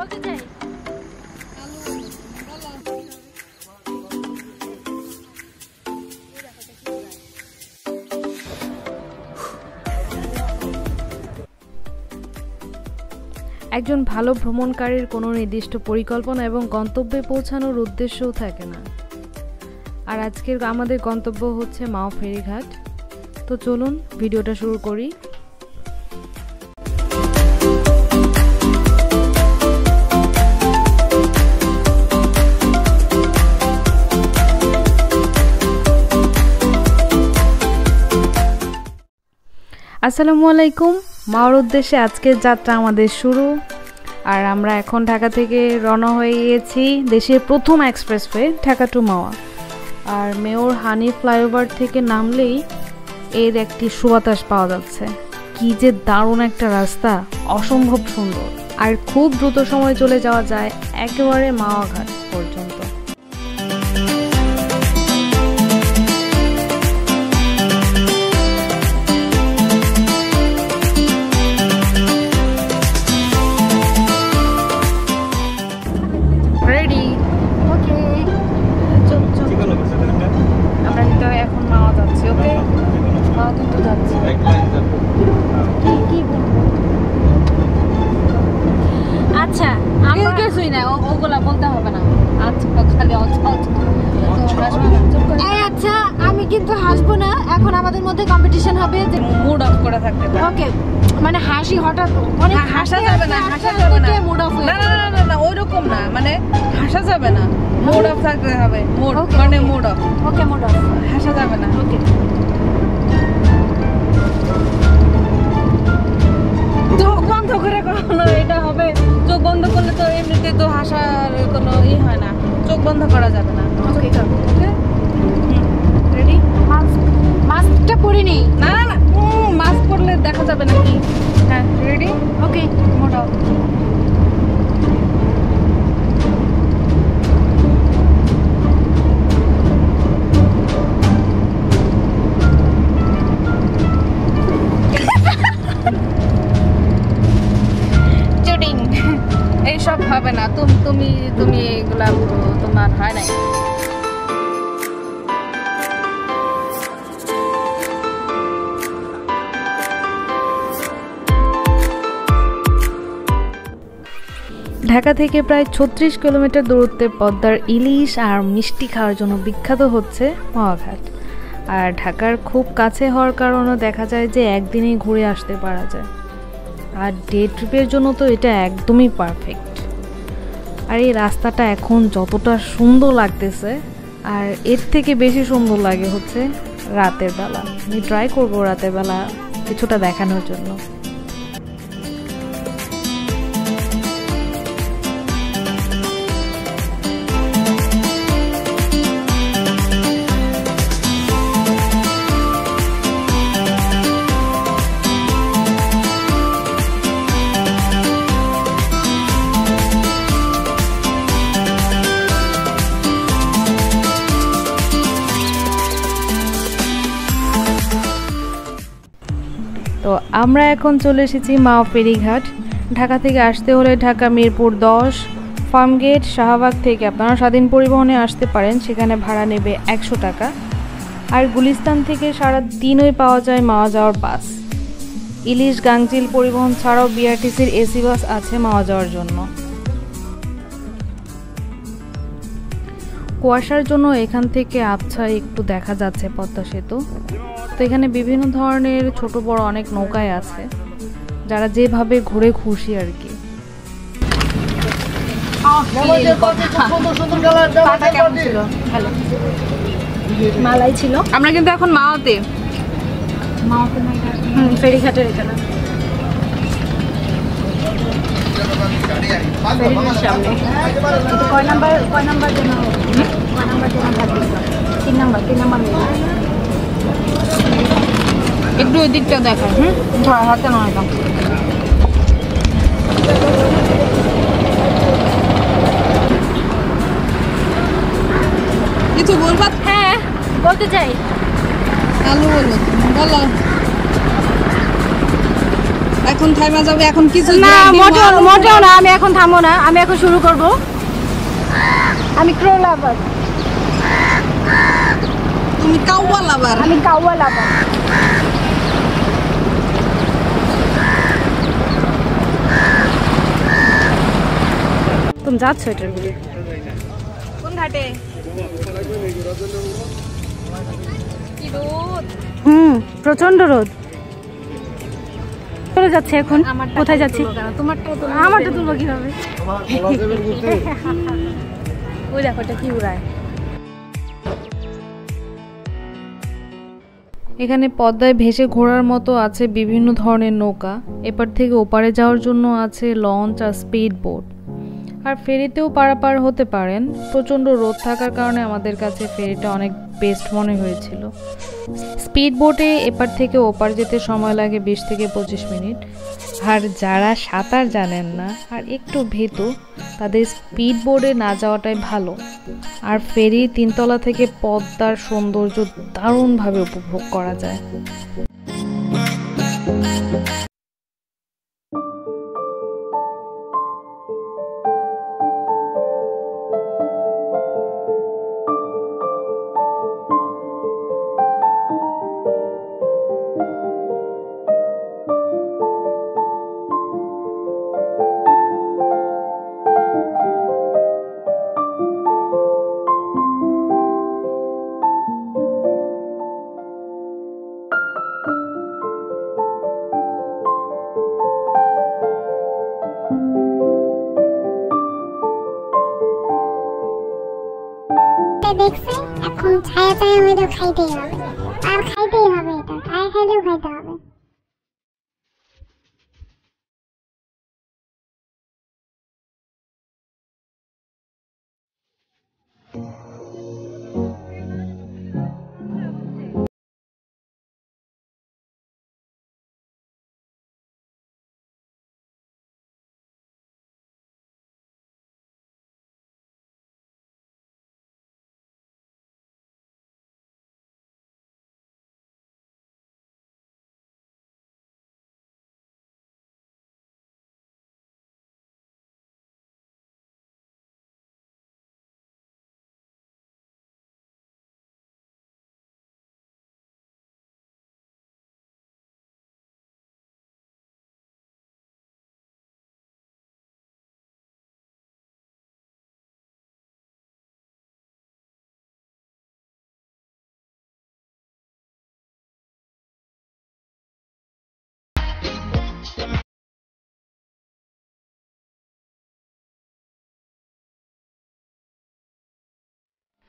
বলতে চাই একজন ভালো ভ্রমণকারীর কোনো নির্দিষ্ট পরিকল্পনা এবং গন্তব্যে পৌঁছানোর উদ্দেশ্যও থাকে না। আর আজকের আমাদের গন্তব্য হচ্ছে মাও ফেরিঘাট। তো চলুন ভিডিওটা শুরু করি। আসসালামু আলাইকুম। মাওর উদ্দেশ্যে আজকের যাত্রা আমাদের শুরু। আর আমরা এখন ঢাকা থেকে রওনা হয়ে গিয়েছি দেশের প্রথম এক্সপ্রেসওয়ে ঢাকা টু মাওয়া। আর মেয়র হানি ফ্লাইওভার থেকে নামলেই এর একটি সুবাতাস পাওয়া যাচ্ছে। কি যে দারুণ একটা রাস্তা, অসম্ভব সুন্দর। আর খুব দ্রুত সময় চলে যাওয়া যায় একেবারে মাওয়া ঘাট পর্যন্ত। আচ্ছা আমরা কিছুই না, ওগুলা বলতে হবে না। আচ্ছা খালি আচ্ছা আমি কিন্তু হাসবো না। এখন আমাদের মধ্যে কম্পিটিশন হবে যে মুড অফ করে থাকতে হবে। ওকে, মানে হাসি হঠাৎ অনেক হাসা যাবে না, হাসা যাবে না, মুড অফ না না না না ওইরকম না, মানে হাসা যাবে না, মুড অফ থাকতে হবে। মুড মানে mood off. Okay, mood off, হাসা যাবে না। ওকে। চোখ বন্ধ করে কখনো এটা হবে? চোখ বন্ধ করলে তো এমনিতে তো হাসার কোনো ই হয় না, চোখ বন্ধ করা যাবে না। ওকে ওকে, রেডি? মাস্কটা পরিনি। না না না, মাস্ক পরলে দেখা যাবে না কি। হ্যাঁ, রেডি? Okay, mood of. এইসব হবে না, তুমি এগুলা তোমার হয় নাই। ঢাকা থেকে প্রায় 36 কিলোমিটার দূরত্বে পদ্মার ইলিশ আর মিষ্টি খাওয়ার জন্য বিখ্যাত হচ্ছে মাওয়া ঘাট। আর ঢাকার খুব কাছে হওয়ার কারণে দেখা যায় যে একদিনেই ঘুরে আসতে পারা যায়। আর ডে ট্রিপের জন্য তো এটা একদমই পারফেক্ট। আর এই রাস্তাটা এখন যতটা সুন্দর লাগতেছে, আর এর থেকে বেশি সুন্দর লাগে হচ্ছে রাতের বেলা। আমি ট্রাই করবো রাতের বেলা কিছুটা দেখানোর জন্য। তো আমরা এখন চলে এসেছি মাও ফেরিঘাট। ঢাকা থেকে আসতে হলে ঢাকা মিরপুর 10 ফার্মগেট শাহবাগ থেকে আপনারা স্বাধীন পরিবহনে আসতে পারেন, সেখানে ভাড়া নেবে 100 টাকা। আর গুলিস্তান থেকে সারা দিনই পাওয়া যায় মাওয়া যাওয়ার বাস। ইলিশ গাংচিল পরিবহন ছাড়াও বিআরটিসির এসি বাস আছে মাওয়া যাওয়ার জন্য। কুয়াশার জন্য এখান থেকে আবছা একটু দেখা যাচ্ছে পদ্মা সেতু। তো এখানে বিভিন্ন ধরনের ছোট বড় অনেক নৌকায় আছে, যারা যেভাবে ঘুরে খুশি আর কি। মালাই ছিল। আমরা কিন্তু এখন মাওয়াতে ফেরিঘাটের এখানে সামনে। কয় নাম্বার যেন থাকবে? 3 নাম্বার একটু ওই দিকটা দেখায়। হাতে নয় কিছু বলবা? হ্যাঁ বলতে চাই। আলু বলো, বলো। এখন থাইমা যাবে এখন কিছু না মোটেও না আমি এখন থামবো না আমি এখন শুরু করব আমি ক্রো লাভার তুমি কাউয়া লাভার আমি কাউয়া লাভার তুমি যাচ্ছ এটার ভিতরে কোন ঘাটে কি রোদ প্রচন্ড রোদ চলে যাচ্ছে এখন কোথায় যাচ্ছি আমারটা তুলবো কিভাবে ওই দেখো এটা কি উড়ায় এখানে পদ্মায় ভেসে ঘোরার মতো আছে বিভিন্ন ধরনের নৌকা এপার থেকে ওপারে যাওয়ার জন্য আছে লঞ্চ আর স্পিড বোট আর ফেরিতেও পারাপার হতে পারেন প্রচণ্ড রোদ থাকার কারণে আমাদের কাছে ফেরিটা অনেক বেস্ট মনে হয়েছিল স্পিড বোটে এপার থেকে ওপার যেতে সময় লাগে 20 থেকে 25 মিনিট আর যারা সাঁতার জানেন না আর একটু ভীতু তাদের স্পিড বোটে না যাওয়াটাই ভালো আর ফেরি 3 তলা থেকে পদ্মার সৌন্দর্য দারুণভাবে উপভোগ করা যায় দেখছে এখন ছায়া ছায়া হয়তো খাইতেই হবে আর খাইতেই হবে এটা ছায়া খাইলেও খাইতে হবে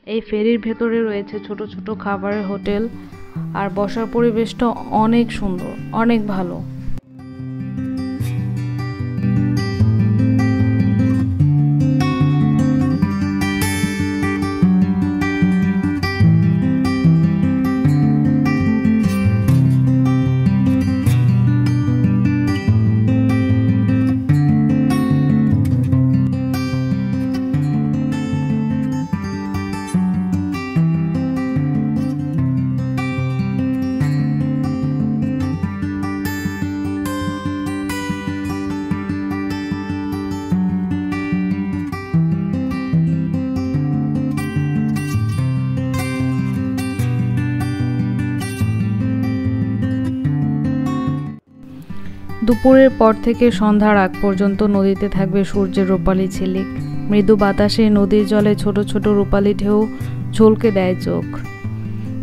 এই ফেরির ভেতরে রয়েছে ছোট ছোট খাবারের হোটেল আর বসার পরিবেশটা অনেক সুন্দর অনেক ভালো দুপুরের পর থেকে সন্ধ্যার আগ পর্যন্ত নদীতে থাকবে সূর্যের রূপালী ঝিলিক মৃদু বাতাসে নদীর জলে ছোট ছোট রূপালী ঢেউ ঝলকে দেয় চোখ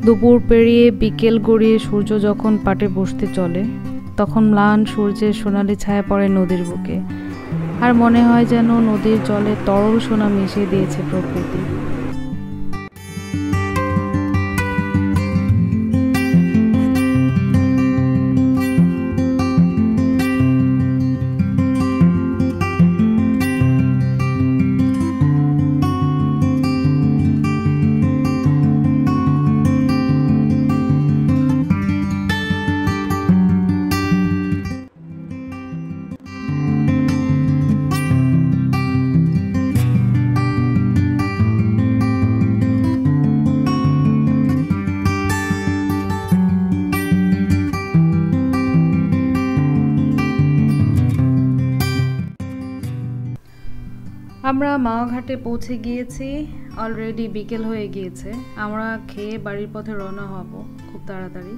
দুপুর পেরিয়ে বিকেল গড়িয়ে সূর্য যখন পাটে বসতে চলে তখন ম্লান সূর্যের সোনালি ছায়া পড়ে নদীর বুকে আর মনে হয় যেন নদীর জলে তরল সোনা মিশিয়ে দিয়েছে প্রকৃতি আমরা মাওয়াঘাটে পৌঁছে গিয়েছি, অলরেডি বিকেল হয়ে গিয়েছে। আমরা খেয়ে বাড়ির পথে রওনা হব খুব তাড়াতাড়ি।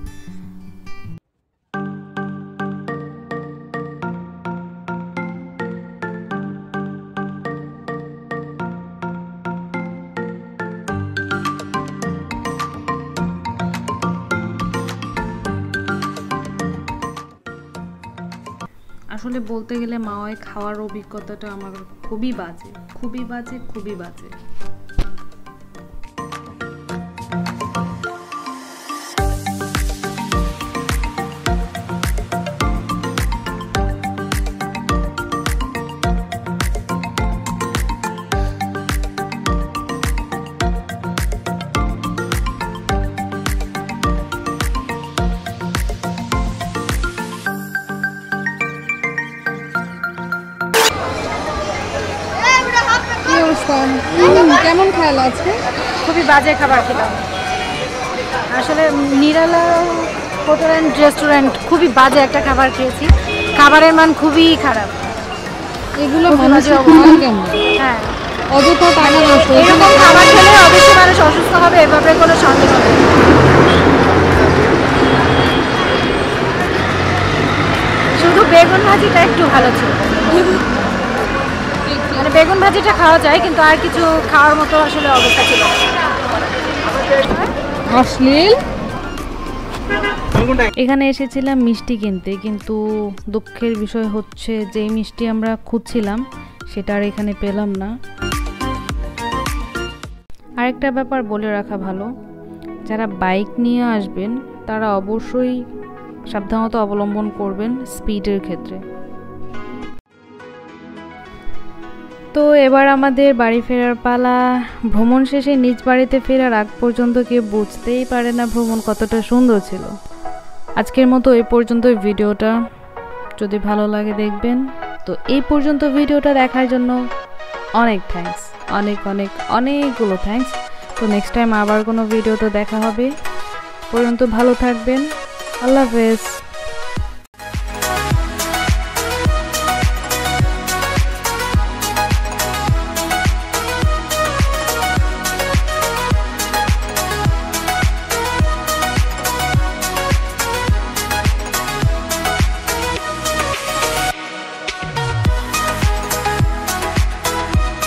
আসলে বলতে গেলে মাওয়ায় খাওয়ার অভিজ্ঞতাটা আমার খুবই বাজে, খুবই বাজে, খুবই বাজে। কেমন খেয়াল আছে? খুবই বাজে খাবার খেলাম আসলে। নিরালা হোটেল অ্যান্ড রেস্টুরেন্ট খুবই বাজে একটা খাবার খেয়েছি, খাবারের মান খুবই খারাপ। এগুলো মানুষের খাওয়া কেমন? হ্যাঁ, অযথা টাকা নষ্ট। এরকম খাবার খেলে অবশ্যই মানুষ অসুস্থ হবে, এভাবে কোনো সন্দেহ নেই। শুধু বেগুন ভাজিটা একটু ভালো ছিল, মানে বেগুন ভাজিটা খাওয়া যায়, কিন্তু আর কিছু খাওয়ার মতো আসলে অবস্থা ছিল। অশ্লীল। এখানে এসেছিলাম মিষ্টি কিনতে, কিন্তু দুঃখের বিষয় হচ্ছে যে মিষ্টি আমরা খুঁজছিলাম সেটা আর এখানে পেলাম না। আরেকটা ব্যাপার বলে রাখা ভালো, যারা বাইক নিয়ে আসবেন তারা অবশ্যই সাবধানতা অবলম্বন করবেন স্পিডের ক্ষেত্রে। তো এবার আমাদের বাড়ি ফেরার পালা। ভ্রমণ শেষে নিজ বাড়িতে ফেরার আগ পর্যন্ত কেউ বুঝতেই পারে না ভ্রমণ কতটা সুন্দর ছিল। আজকের মতো এই পর্যন্ত ভিডিওটা, যদি ভালো লাগে দেখবেন। তো এই পর্যন্ত ভিডিওটা দেখার জন্য অনেক থ্যাঙ্কস, অনেকগুলো থ্যাঙ্কস। তো নেক্সট টাইম আবার কোনো ভিডিওতে দেখা হবে। পর্যন্ত ভালো থাকবেন। আল্লাহ হাফেজ।